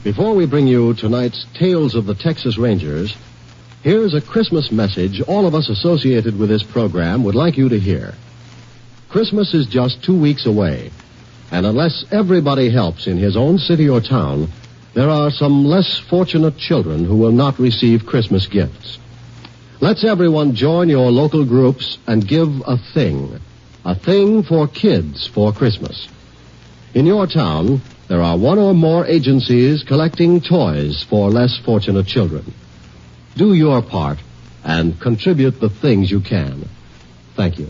Before we bring you tonight's Tales of the Texas Rangers, here's a Christmas message all of us associated with this program would like you to hear. Christmas is just 2 weeks away, and unless everybody helps in his own city or town, there are some less fortunate children who will not receive Christmas gifts. Let's everyone join your local groups and give a thing for kids for Christmas. In your town, there are one or more agencies collecting toys for less fortunate children. Do your part and contribute the things you can. Thank you.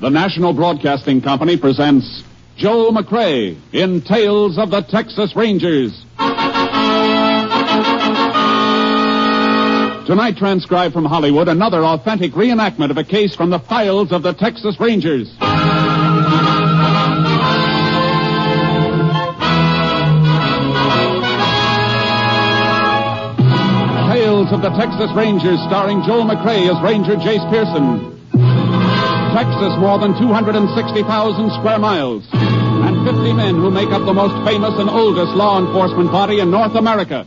The National Broadcasting Company presents Joel McCrea in Tales of the Texas Rangers. Tonight, transcribed from Hollywood, another authentic reenactment of a case from the files of the Texas Rangers. Tales of the Texas Rangers, starring Joel McCrea as Ranger Jace Pearson. Texas, more than 260,000 square miles, and 50 men who make up the most famous and oldest law enforcement body in North America.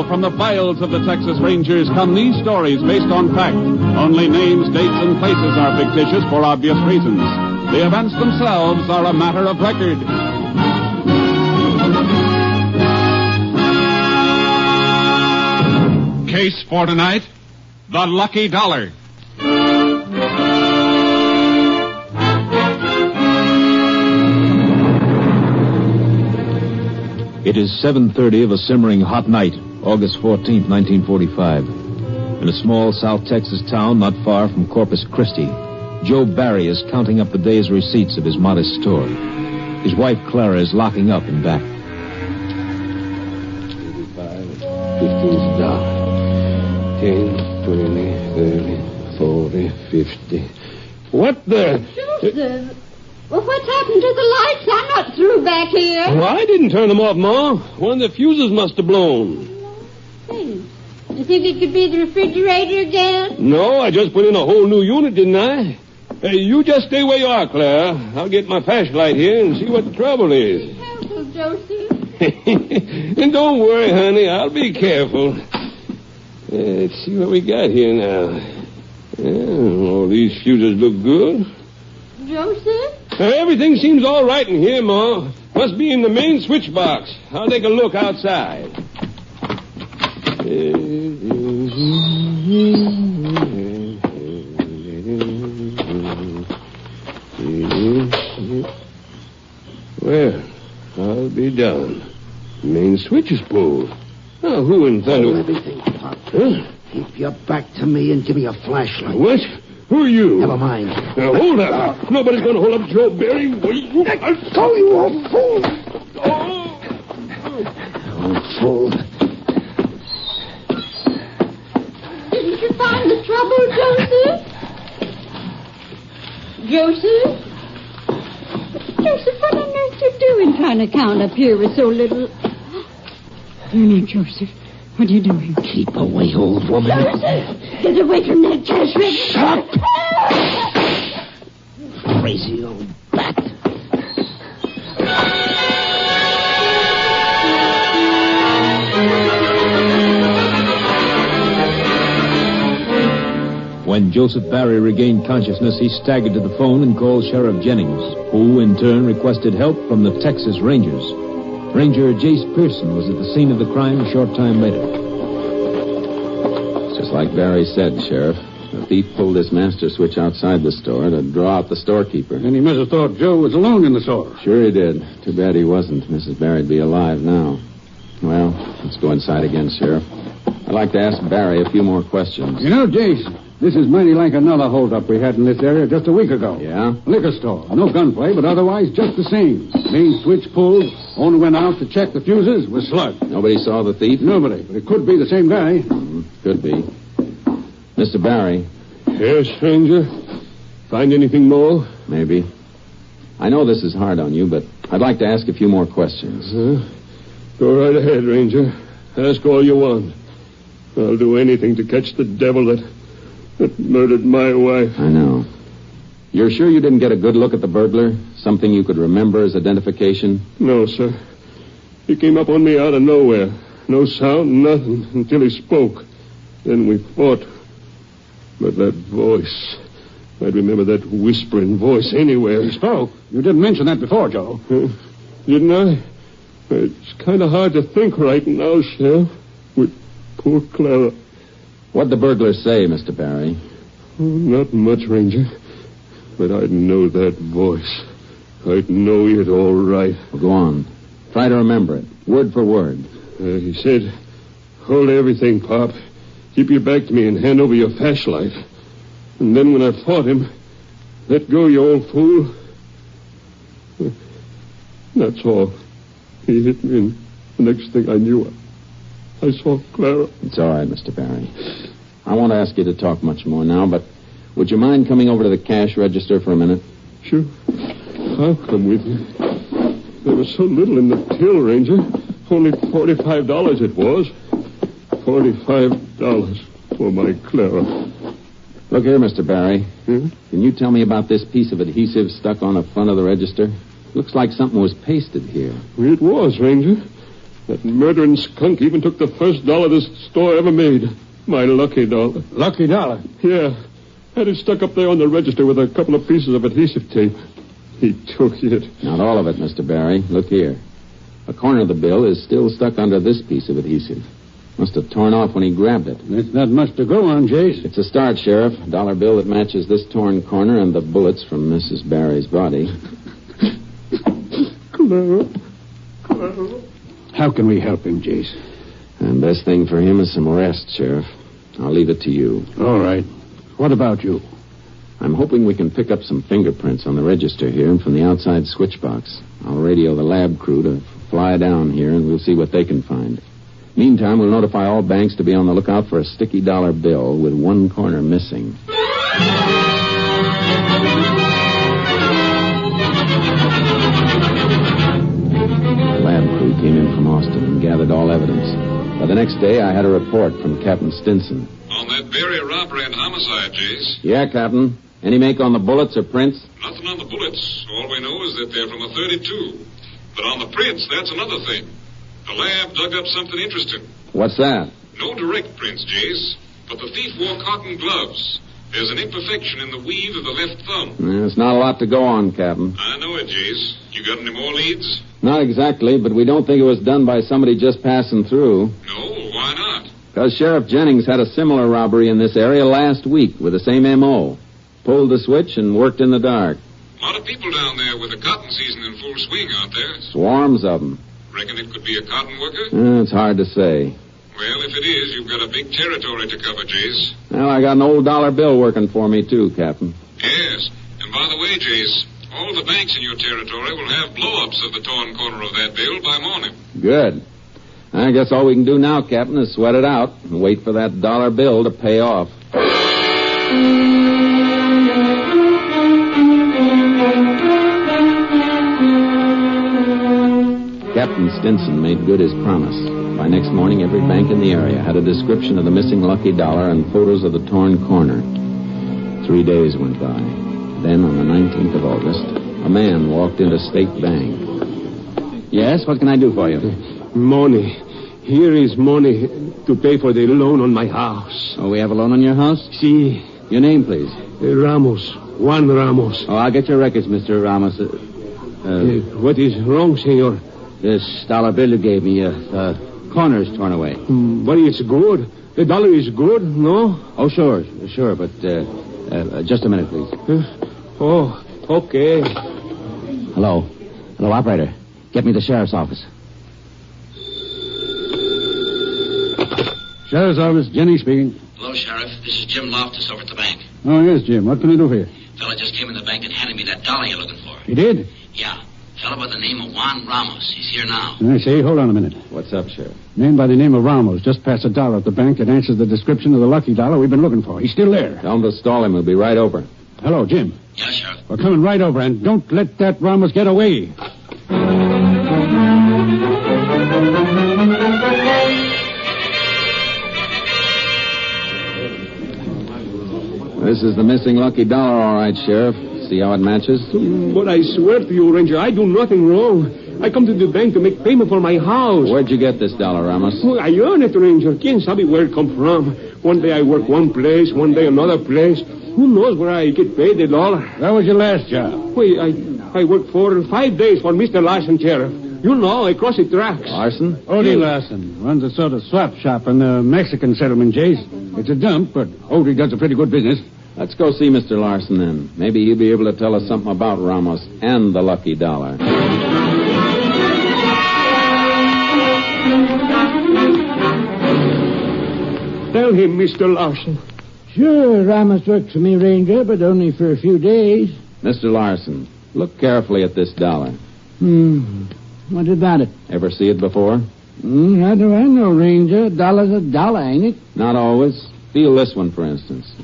From the files of the Texas Rangers come these stories based on fact. Only names, dates, and places are fictitious for obvious reasons. The events themselves are a matter of record. Case for tonight, the Lucky Dollar. It is 7:30 of a simmering hot night, August 14th, 1945. In a small South Texas town not far from Corpus Christi, Joe Barry is counting up the day's receipts of his modest store. His wife, Clara, is locking up in back. 15 dollars. 10, 20, 30, 40, 50. What the? Joseph! Well, what's happened to the lights? I'm not through back here. Well, I didn't turn them off, Ma. One of the fuses must have blown. Hey, you think it could be the refrigerator again? No, I just put in a whole new unit, didn't I? Hey, you just stay where you are, Claire. I'll get my flashlight here and see what the trouble is. Be careful, Joseph. And don't worry, honey. I'll be careful. Let's see what we got here now. All these fuses look good. Joseph? Everything seems all right in here, Ma. Must be in the main switch box. I'll take a look outside. Well, I'll be done. Main switch is pulled. Now, who in thunder... Hold everything, Pop. Huh? Keep your back to me and give me a flashlight. What? Who are you? Never mind. Now, hold up. Nobody's going to hold up Joe Barry. Wait. I'll tell you, old fool. Old fool. Didn't you find the trouble, Joseph? Joseph? Joseph, what on earth you doing trying to count up here with so little... No, Joseph. What are you doing? Keep away, old woman. Joseph! Get away from that cash register. Shut up! Crazy old bat. When Joseph Barry regained consciousness, he staggered to the phone and called Sheriff Jennings, who, in turn, requested help from the Texas Rangers. Ranger Jace Pearson was at the scene of the crime a short time later. Just like Barry said, Sheriff. The thief pulled his master switch outside the store to draw out the storekeeper. And he must have thought Joe was alone in the store. Sure he did. Too bad he wasn't. Mrs. Barry'd be alive now. Well, let's go inside again, Sheriff. I'd like to ask Barry a few more questions. You know, Jace, this is mighty like another holdup we had in this area just a week ago. Yeah? Liquor store. No gunplay, but otherwise just the same. Main switch pulled. Owner went out to check the fuses. Was slugged. Nobody saw the thief? Nobody, but it could be the same guy. Could be. Mr. Barry. Yes, stranger? Find anything more? Maybe. I know this is hard on you, but I'd like to ask a few more questions. Go right ahead, Ranger. Ask all you want. I'll do anything to catch the devil that murdered my wife. I know. You're sure you didn't get a good look at the burglar? Something you could remember as identification? No, sir. He came up on me out of nowhere. No sound, nothing, until he spoke. Then we fought. But that voice... I'd remember that whispering voice anywhere. He spoke. You didn't mention that before, Joe. Didn't I? It's kind of hard to think right now, Sheriff. With poor Clara. What'd the burglar say, Mr. Barry? Oh, not much, Ranger. But I'd know that voice. I'd know it all right. Well, go on. Try to remember it, word for word. He said, hold everything, Pop. Keep your back to me and hand over your flashlight. And then when I fought him, let go, you old fool. That's all. He hit me, and the next thing I knew, I saw Clara. It's all right, Mr. Barry. I won't ask you to talk much more now, but would you mind coming over to the cash register for a minute? Sure. I'll come with you. There was so little in the till, Ranger. Only $45 it was. $45 for my Clara. Look here, Mr. Barry. Hmm? Can you tell me about this piece of adhesive stuck on the front of the register? Looks like something was pasted here. It was, Ranger. That murdering skunk even took the first dollar this store ever made. My lucky dollar. Lucky dollar? Yeah. Had it stuck up there on the register with a couple of pieces of adhesive tape. He took it. Not all of it, Mr. Barry. Look here. A corner of the bill is still stuck under this piece of adhesive. Must have torn off when he grabbed it. It's not much to go on, Jace. It's a start, Sheriff. A dollar bill that matches this torn corner and the bullets from Mrs. Barry's body. Clara. How can we help him, Jace? And best thing for him is some rest, Sheriff. I'll leave it to you. All right. What about you? I'm hoping we can pick up some fingerprints on the register here and from the outside switch box. I'll radio the lab crew to fly down here, and we'll see what they can find. Meantime, we'll notify all banks to be on the lookout for a sticky dollar bill with one corner missing. The lab crew came in from Austin and gathered all evidence. By the next day, I had a report from Captain Stinson. On that Berry robbery and homicide, Jace. Yeah, Captain. Any make on the bullets or prints? Nothing on the bullets. All we know is that they're from a .32. But on the prints, that's another thing. The lab dug up something interesting. What's that? No direct prints, Jace. But the thief wore cotton gloves. There's an imperfection in the weave of the left thumb. There's not a lot to go on, Captain. I know it, Jace. You got any more leads? Not exactly, but we don't think it was done by somebody just passing through. No, why not? Because Sheriff Jennings had a similar robbery in this area last week with the same M.O. Pulled the switch and worked in the dark. A lot of people down there with the cotton season in full swing out there. Swarms of them. Reckon it could be a cotton worker? It's hard to say. Well, if it is, you've got a big territory to cover, Jace. Well, I got an old dollar bill working for me, too, Captain. Yes. And by the way, Jace, all the banks in your territory will have blow-ups of the torn corner of that bill by morning. Good. I guess all we can do now, Captain, is sweat it out and wait for that dollar bill to pay off. Captain Stinson made good his promise. By next morning, every bank in the area had a description of the missing lucky dollar and photos of the torn corner. 3 days went by. Then, on the 19th of August, a man walked into State Bank. Yes, what can I do for you? Money. Here is money to pay for the loan on my house. Oh, we have a loan on your house? See, Your name, please. Ramos. Juan Ramos. Oh, I'll get your records, Mr. Ramos. What is wrong, senor? This dollar bill you gave me, corner's torn away. But it's good. The dollar is good, no? Oh, sure, but just a minute, please. Oh, okay. Hello, operator. Get me the sheriff's office. Sheriff's office, Jenny speaking. Hello, Sheriff. This is Jim Loftus over at the bank. Oh, yes, Jim. What can I do for you? Fella just came in the bank and handed me that dollar you're looking for. He did? Yeah. Fella by the name of Juan Ramos. He's here now. I see. Hold on a minute. What's up, Sheriff? Man by the name of Ramos just passed a dollar at the bank that answers the description of the lucky dollar we've been looking for. He's still there. Tell him to stall him. We'll be right over. Hello, Jim. Yeah, Sheriff. We're coming right over, and don't let that Ramos get away. This is the missing lucky dollar, all right, Sheriff. See how it matches? But I swear to you, Ranger, I do nothing wrong. I come to the bank to make payment for my house. Where'd you get this dollar, Ramos? Well, I earn it, Ranger. Quien sabe where it come from? One day I work one place, one day another place. Who knows where I get paid the dollar? That was your last job. Wait, I worked 4 or 5 days for Mr. Larson, Sheriff. You know, I cross the tracks. Larson? Odie Larson runs a sort of swap shop in the Mexican settlement, Jace. It's a dump, but Odie does a pretty good business. Let's go see Mr. Larson, then. Maybe he'll be able to tell us something about Ramos and the lucky dollar. Tell him, Mr. Larson. Sure, Ramos works for me, Ranger, but only for a few days. Mr. Larson, look carefully at this dollar. What about it? Ever see it before? How do I know, Ranger? A dollar's a dollar, ain't it? Not always. Feel this one, for instance.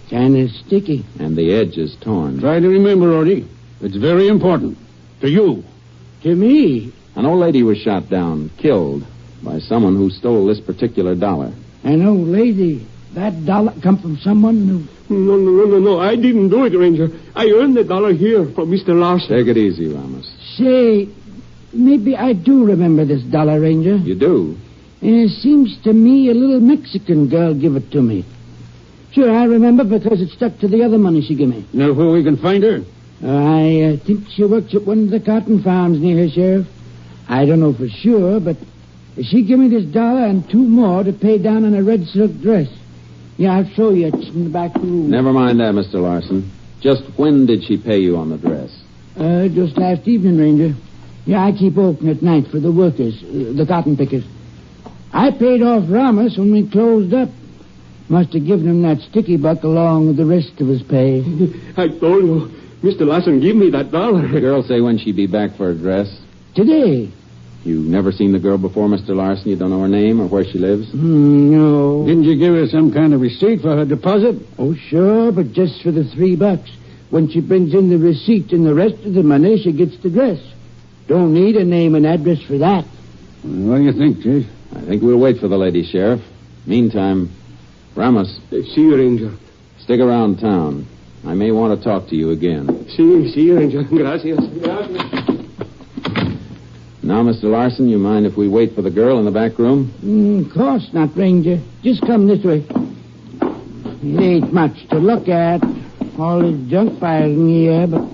Kind of sticky. And the edge is torn. Try to remember, Odie. It's very important. To you. To me? An old lady was shot down, killed, by someone who stole this particular dollar. An old lady? That dollar come from someone who... No. I didn't do it, Ranger. I earned the dollar here from Mr. Larson. Take it easy, Ramos. Say, maybe I do remember this dollar, Ranger. You do? And it seems to me a little Mexican girl give it to me. Sure, I remember because it stuck to the other money she gave me. Know where we can find her? I think she works at one of the cotton farms near here, Sheriff. I don't know for sure, but she gave me this dollar and 2 more to pay down on a red silk dress. Yeah, I'll show you. It's in the back room. Never mind that, Mr. Larson. Just when did she pay you on the dress? Just last evening, Ranger. Yeah, I keep open at night for the workers, the cotton pickers. I paid off Ramos when we closed up. Must have given him that sticky buck along with the rest of his pay. I told you, Mr. Larson give me that dollar. The girl say when she'd be back for a dress? Today. You never seen the girl before, Mr. Larson? You don't know her name or where she lives? No. Didn't you give her some kind of receipt for her deposit? Oh, sure, but just for the $3. When she brings in the receipt and the rest of the money, she gets the dress. Don't need a name and address for that. What do you think, Chase? I think we'll wait for the lady, Sheriff. Meantime, Ramos. See you, Ranger. Stick around town. I may want to talk to you again. See you, Ranger. Gracias. Now, Mr. Larson, you mind if we wait for the girl in the back room? Of course not, Ranger. Just come this way. It ain't much to look at. All this junk piled in here, but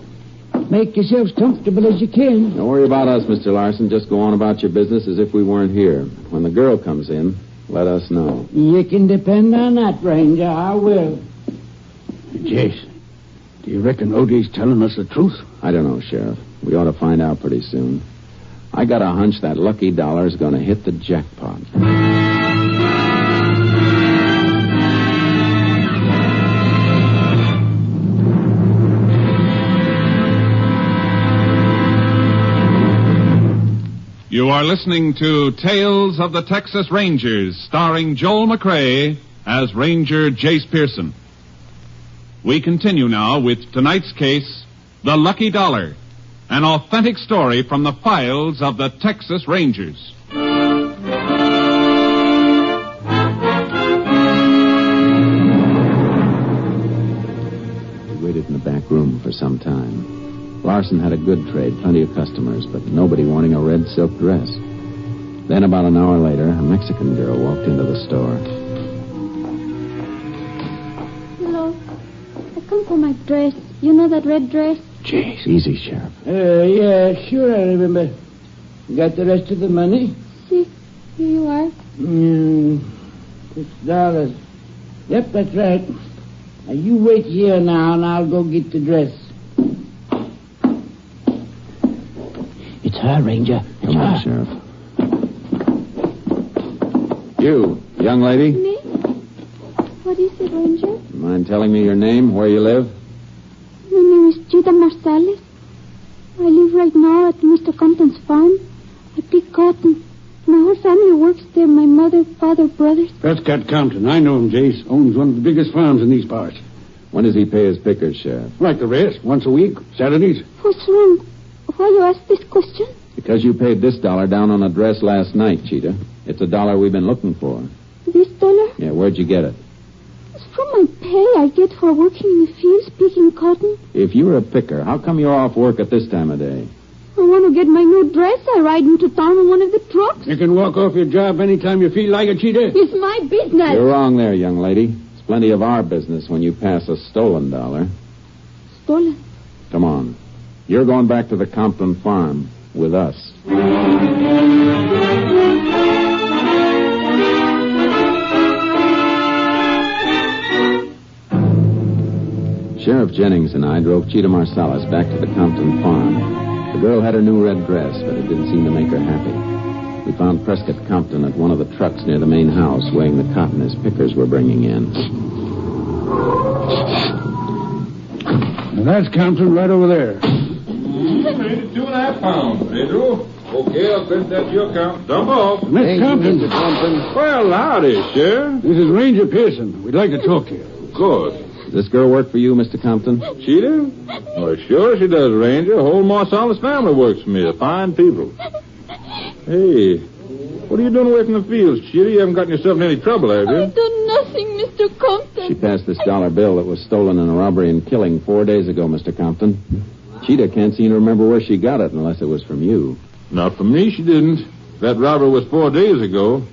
make yourselves comfortable as you can. Don't worry about us, Mr. Larson. Just go on about your business as if we weren't here. When the girl comes in, let us know. You can depend on that, Ranger. I will. Jace, do you reckon Odie's telling us the truth? I don't know, Sheriff. We ought to find out pretty soon. I got a hunch that lucky dollar's going to hit the jackpot. You are listening to Tales of the Texas Rangers, starring Joel McCrea as Ranger Jace Pearson. We continue now with tonight's case, The Lucky Dollar, an authentic story from the files of the Texas Rangers. We waited in the back room for some time. Larson had a good trade, plenty of customers, but nobody wanting a red silk dress. Then about an hour later, a Mexican girl walked into the store. Hello. I come for my dress. You know that red dress? Jeez, easy, Sheriff. Yeah, sure, I remember. Got the rest of the money? See, here you are. $6. Yep, that's right. Now, you wait here now, and I'll go get the dress. It's her, Ranger. Come on, Sheriff. You, young lady? Me? What is it, Ranger? You mind telling me your name, where you live? My name is Judah Marsalis. I live right now at Mr. Compton's farm. I pick cotton. My whole family works there. My mother, father, brothers. Prescott Compton. I know him, Jace. Owns one of the biggest farms in these parts. When does he pay his pickers, Sheriff? Like the rest. Once a week. Saturdays. What's wrong? Why you ask this question? Because you paid this dollar down on a dress last night, Cheetah. It's a dollar we've been looking for. This dollar? Yeah, where'd you get it? It's from my pay. pay I get for working in the fields picking cotton? If you're a picker, how come you're off work at this time of day? I want to get my new dress. I ride into town in one of the trucks. You can walk off your job anytime you feel like it, Cheetah. It's my business. You're wrong there, young lady. It's plenty of our business when you pass a stolen dollar. Stolen? Come on. You're going back to the Compton farm with us. Sheriff Jennings and I drove Cheetah Marsalis back to the Compton farm. The girl had her new red dress, but it didn't seem to make her happy. We found Prescott Compton at one of the trucks near the main house, weighing the cotton his pickers were bringing in. Now that's Compton right over there. 2.5 pounds, Pedro. Okay, I'll bet that's your count. Dump off. Miss Compton. Well, howdy, Sheriff. This is Ranger Pearson. We'd like to talk to you. Good. Does this girl work for you, Mr. Compton? Cheetah? Well, sure she does, Ranger. The whole Marsalis family works for me. They're fine people. Hey, what are you doing away from the fields, Cheetah? You haven't gotten yourself in any trouble, have you? I've done nothing, Mr. Compton. She passed this dollar bill that was stolen in a robbery and killing 4 days ago, Mr. Compton. Cheetah can't seem to remember where she got it unless it was from you. Not from me, she didn't. That robbery was 4 days ago.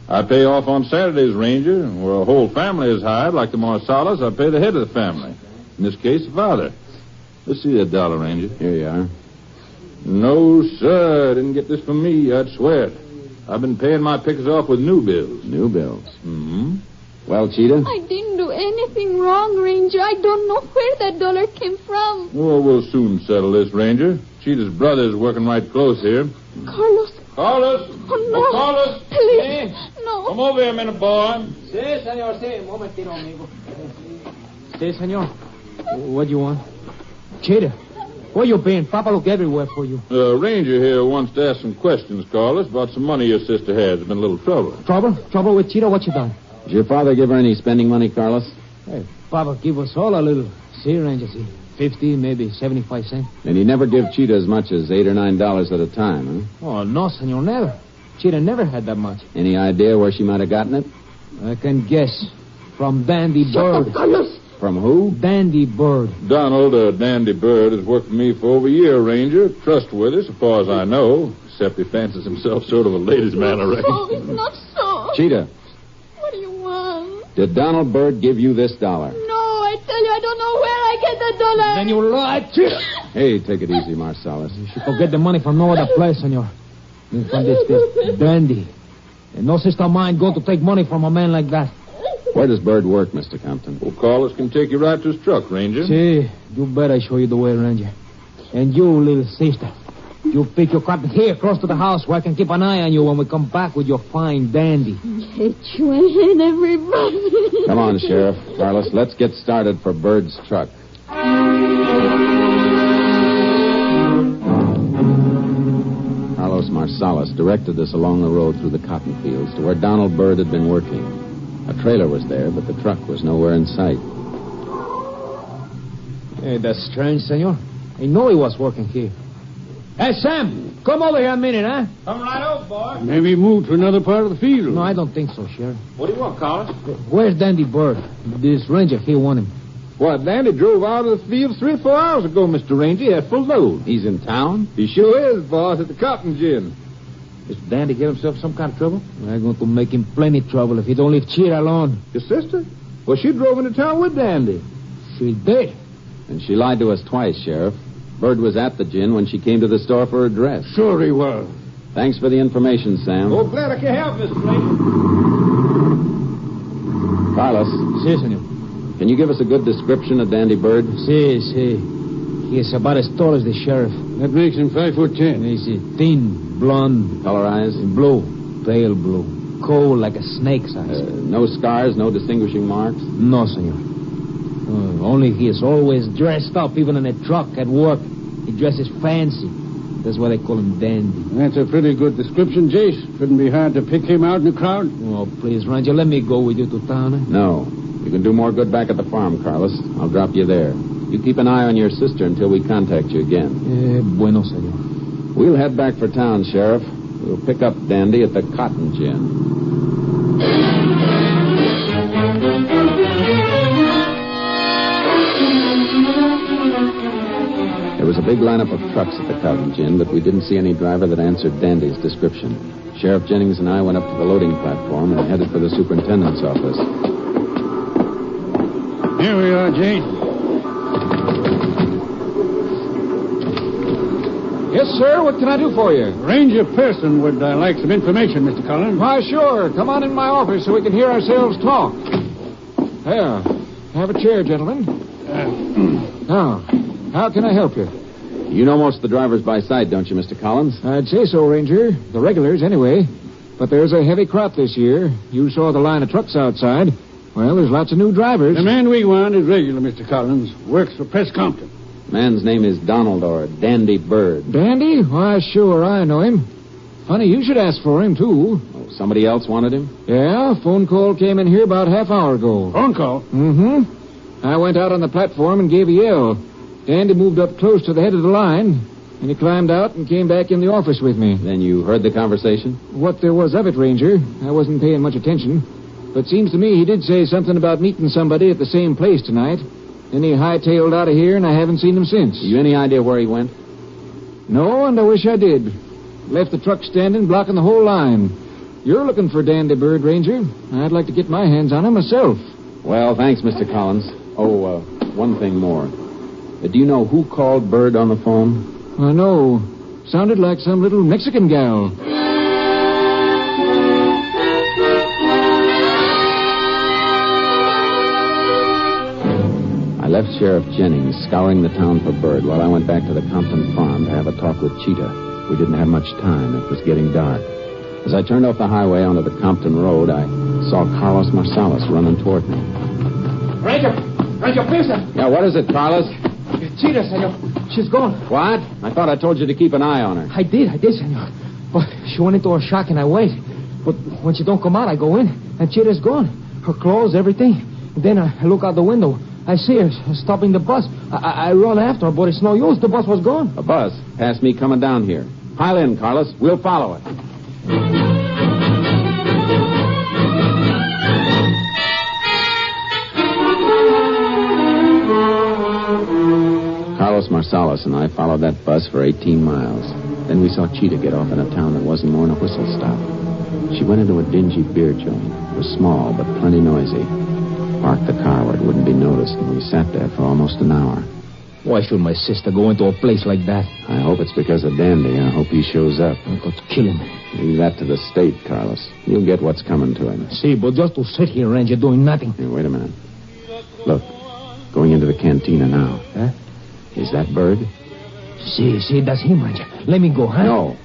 I pay off on Saturdays, Ranger. Where a whole family is hired, like the Marsalis, I pay the head of the family. In this case, the father. Let's see that dollar, Ranger. Here you are. No, sir. I didn't get this from me. I'd swear it. I've been paying my pickers off with new bills. New bills? Mm-hmm. Well, Cheetah? I didn't do anything wrong, Ranger. I don't know where that dollar came from. Oh, we'll soon settle this, Ranger. Cheetah's brother is working right close here. Carlos. Carlos! Oh, no. Carlos! Please. No. Come over here a minute, boy. Si, senor, si. Un momentito, amigo. Si, senor. What do you want? Cheetah, where you been? Papa look everywhere for you. Ranger here wants to ask some questions, Carlos, about some money your sister has. There's been a little trouble. Trouble? Trouble with Cheetah? What you done? Did your father give her any spending money, Carlos? Hey, Papa give us all a little. See, Ranger, see. 50, maybe 75 cents. And he never give Cheetah as much as $8 or $9 at a time, huh? Oh, no, senor, never. Cheetah never had that much. Any idea where she might have gotten it? I can guess. From Dandy Bird. Carlos. From who? Dandy Bird. Donald, Dandy Bird, has worked for me for over a year, Ranger. Trustworthy, so far as I know. Except he fancies himself sort of a ladies' man, I reckon. Oh, it's not so. Cheetah. What do you want? Did Donald Bird give you this dollar? No, I tell you, I don't know where I get that dollar. Then you lied, Cheetah. Hey, take it easy, Marsalis. You should go get the money from no other place, senor. From this Dandy. And no sister of mine going to take money from a man like that. Where does Bird work, Mr. Compton? Well, Carlos can take you right to his truck, Ranger. See, you better show you the way, Ranger. And you, little sister, you pick your cotton here close to the house where I can keep an eye on you when we come back with your fine Dandy. I hate you. I hate everybody. Come on, Sheriff. Carlos, let's get started for Bird's truck. Carlos Marsalis directed us along the road through the cotton fields to where Donald Bird had been working. A trailer was there, but the truck was nowhere in sight. Hey, that's strange, senor. I know he was working here. Hey, Sam, come over here a minute, huh? Come right over, boy. Maybe he moved to another part of the field. No, I don't think so, Sheriff. What do you want, Carlos? Where's Dandy Bird? This Ranger here want him. What, Dandy drove out of the field 3 or 4 hours ago, Mr. Ranger. He had full load. He's in town? He sure is, boss, at the cotton gin. Is Dandy get himself some kind of trouble? I'm going to make him plenty trouble if he don't leave Cheetah alone. Your sister? Well, she drove into town with Dandy. She did. And she lied to us twice, Sheriff. Bird was at the gin when she came to the store for her dress. Sure he was. Thanks for the information, Sam. Oh, glad I can help, Mr. Ranger. Carlos. Si, senor. Can you give us a good description of Dandy Bird? Si. He is about as tall as the sheriff. That makes him 5'10". He's thin, blonde, Color eyes? blue, pale blue, cold like a snake's eyes. No scars, no distinguishing marks? No, senor. Only he is always dressed up, even in a truck at work. He dresses fancy. That's why they call him Dandy. That's a pretty good description, Jace. Couldn't be hard to pick him out in the crowd. Oh, please, Ranger, let me go with you to town. Eh? No. You can do more good back at the farm, Carlos. I'll drop you there. You keep an eye on your sister until we contact you again. Bueno, senor. We'll head back for town, Sheriff. We'll pick up Dandy at the Cotton Gin. a big lineup of trucks at the Cottage Inn, but we didn't see any driver that answered Dandy's description. Sheriff Jennings and I went up to the loading platform and headed for the superintendent's office. Here we are, Jane. Yes, sir. What can I do for you? Ranger Pearson would like some information, Mr. Collins. Why, sure. Come on in my office so we can hear ourselves talk. There. Have a chair, gentlemen. Now, how can I help you? You know most of the drivers by sight, don't you, Mr. Collins? I'd say so, Ranger. The regulars, anyway. But there's a heavy crop this year. You saw the line of trucks outside. Well, there's lots of new drivers. The man we want is regular, Mr. Collins. Works for Press Compton. Man's name is Donald or Dandy Bird. Dandy? Why, sure, I know him. Funny, you should ask for him, too. Oh, somebody else wanted him? Yeah, phone call came in here about half hour ago. Phone call? Mm-hmm. I went out on the platform and gave a yell. Dandy moved up close to the head of the line, and he climbed out and came back in the office with me. Then you heard the conversation? What there was of it, Ranger. I wasn't paying much attention. But seems to me he did say something about meeting somebody at the same place tonight. Then he hightailed out of here, and I haven't seen him since. You any idea where he went? No, and I wish I did. Left the truck standing, blocking the whole line. You're looking for Dandy Bird, Ranger. I'd like to get my hands on him myself. Well, thanks, Mr. Collins. Oh, one thing more. Do you know who called Bird on the phone? I know. Sounded like some little Mexican gal. I left Sheriff Jennings scouring the town for Bird while I went back to the Compton farm to have a talk with Cheetah. We didn't have much time. It was getting dark. As I turned off the highway onto the Compton Road, I saw Carlos Marsalis running toward me. Ranger Pearson. Yeah, what is it, Carlos? Cheetah, senor. She's gone. What? I thought I told you to keep an eye on her. I did, senor. But she went into a shock and I wait. But when she don't come out, I go in, and Cheetah's gone. Her clothes, everything. Then I look out the window. I see her stopping the bus. I run after her, but it's no use. The bus was gone. A bus? Past me coming down here. Pile in, Carlos. We'll follow it. Carlos Marsalis and I followed that bus for 18 miles. Then we saw Cheetah get off in a town that wasn't more than a whistle stop. She went into a dingy beer joint. It was small, but plenty noisy. Parked the car where it wouldn't be noticed, and we sat there for almost an hour. Why should my sister go into a place like that? I hope it's because of Dandy. I hope he shows up. I got to kill him. Leave that to the state, Carlos. You'll get what's coming to him. See, but just to sit here, Ranger, doing nothing. Hey, wait a minute. Look, going into the cantina now. Huh? Is that Bird? See, that's him, Ranger. Let me go, huh? No.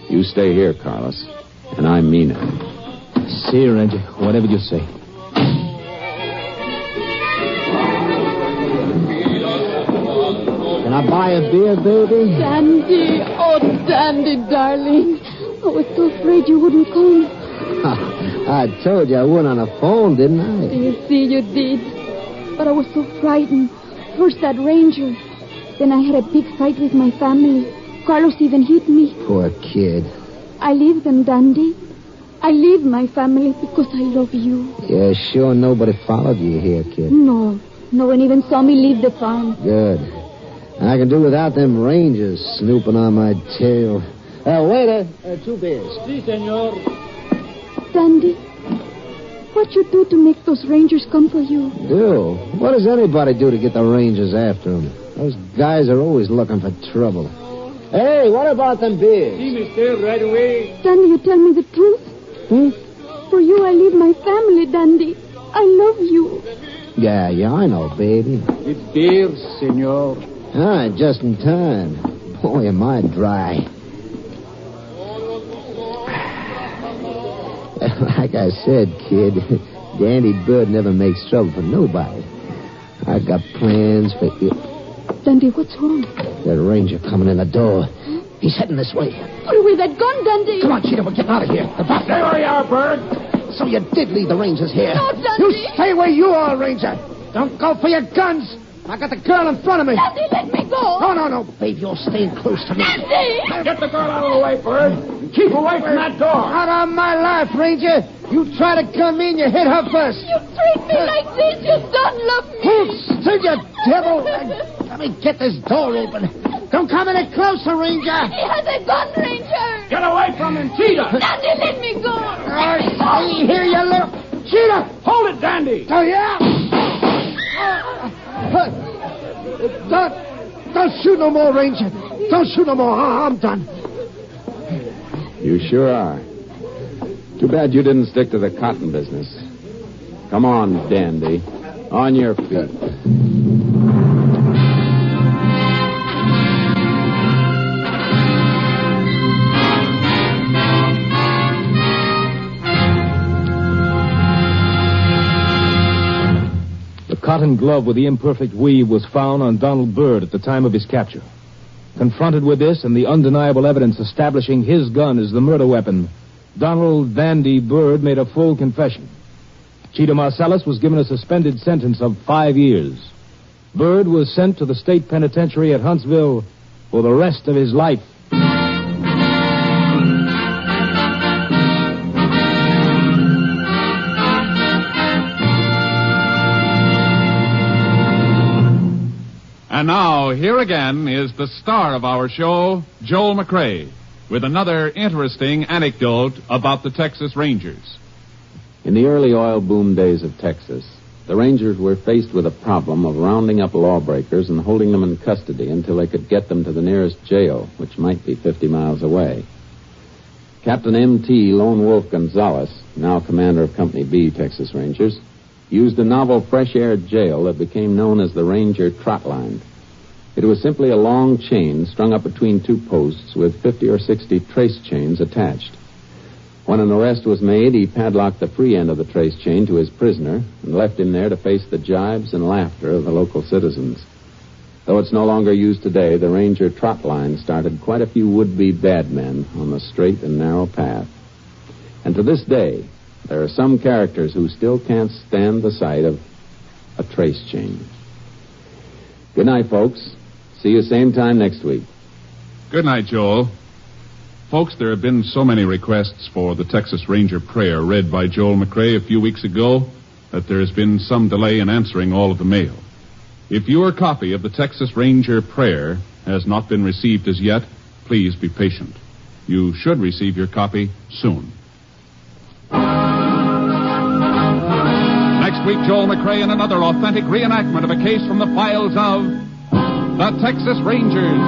You stay here, Carlos. And I mean it. See, Ranger, whatever you say. Can I buy a beer, baby? Dandy. Oh, Dandy, darling. I was so afraid you wouldn't come. I told you I went on the phone, didn't I? You see, you did. But I was so frightened. First that ranger. Then I had a big fight with my family. Carlos even hit me. Poor kid. I leave them, Dandy. I leave my family because I love you. Yeah, sure nobody followed you here, kid. No one even saw me leave the farm. Good. I can do without them rangers snooping on my tail. Waiter, 2 beers. Si, senor. Dandy, what you do to make those rangers come for you? Do? What does anybody do to get the rangers after them? Those guys are always looking for trouble. Hey, what about them beers? Si, mister, right away. Dandy, you tell me the truth? For you, I leave my family, Dandy. I love you. Yeah, I know, baby. It's beer, senor. Ah, just in time. Boy, am I dry. Like I said, kid, Dandy Bird never makes trouble for nobody. I got plans for you. Dandy, what's wrong? That ranger coming in the door. He's heading this way. Put away that gun, Dandy. Come on, Cheetah, we're getting out of here. The bus. Stay where you are, Bird. So you did leave the rangers here. No, Dandy. You stay where you are, Ranger. Don't go for your guns. I got the girl in front of me. Dandy, let me go. No, babe, you're staying close to me. Dandy! Get the girl out of the way, Bird. And keep away from that door. Out of my life, Ranger. You try to come in, you hit her first. You treat me like this. You don't love me. Still, you devil. Let me get this door open. Don't come any closer, Ranger. He has a gun, Ranger. Get away from him, Cheetah! Dandy, let me go. I hear you, little... Cheetah! Hold it, Dandy! Oh, yeah? Don't shoot no more, Ranger. Don't shoot no more. I'm done. You sure are. Too bad you didn't stick to the cotton business. Come on, Dandy. On your feet. The cotton glove with the imperfect weave was found on Donald Byrd at the time of his capture. Confronted with this and the undeniable evidence establishing his gun as the murder weapon, Donald Dandy Byrd made a full confession. Cheetah Marsalis was given a suspended sentence of 5 years. Byrd was sent to the state penitentiary at Huntsville for the rest of his life. And now, here again is the star of our show, Joel McCrea, with another interesting anecdote about the Texas Rangers. In the early oil boom days of Texas, the Rangers were faced with a problem of rounding up lawbreakers and holding them in custody until they could get them to the nearest jail, which might be 50 miles away. Captain M.T. Lone Wolf Gonzalez, now commander of Company B, Texas Rangers, used a novel fresh-air jail that became known as the Ranger Trotline. It was simply a long chain strung up between two posts with 50 or 60 trace chains attached. When an arrest was made, he padlocked the free end of the trace chain to his prisoner and left him there to face the jibes and laughter of the local citizens. Though it's no longer used today, the Ranger Trotline started quite a few would-be bad men on the straight and narrow path. And to this day, there are some characters who still can't stand the sight of a trace chain. Good night, folks. See you same time next week. Good night, Joel. Folks, there have been so many requests for the Texas Ranger prayer read by Joel McCrea a few weeks ago that there has been some delay in answering all of the mail. If your copy of the Texas Ranger prayer has not been received as yet, please be patient. You should receive your copy soon. Next week, Joel McCrea in another authentic reenactment of a case from the files of the Texas Rangers.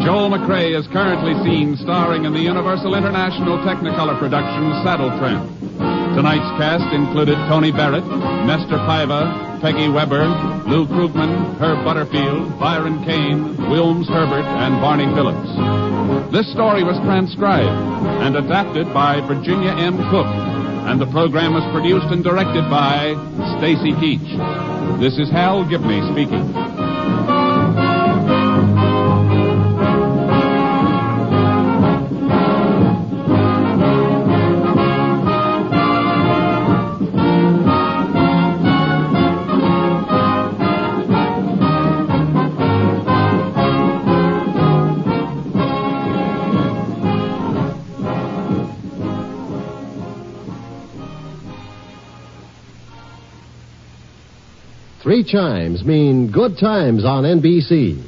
Joel McCrea is currently seen starring in the Universal International Technicolor production Saddle Tramp. Tonight's cast included Tony Barrett, Nestor Paiva, Peggy Weber, Lou Krugman, Herb Butterfield, Byron Kane, Wilms Herbert, and Barney Phillips. This story was transcribed and adapted by Virginia M. Cook, and the program was produced and directed by Stacy Keach. This is Hal Gibney speaking. Three chimes mean good times on NBC.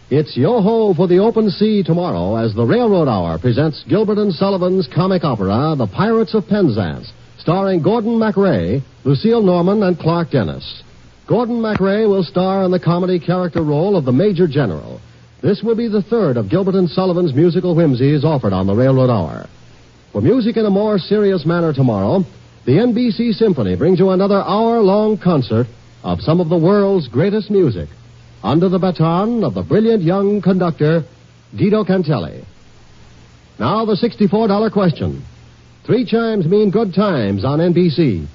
It's yo-ho for the open sea tomorrow as the Railroad Hour presents Gilbert and Sullivan's comic opera, The Pirates of Penzance, starring Gordon MacRae, Lucille Norman, and Clark Dennis. Gordon MacRae will star in the comedy character role of the Major General. This will be the third of Gilbert and Sullivan's musical whimsies offered on the Railroad Hour. For music in a more serious manner tomorrow, the NBC Symphony brings you another hour-long concert of some of the world's greatest music, under the baton of the brilliant young conductor, Guido Cantelli. Now the $64 question. Three chimes mean good times on NBC.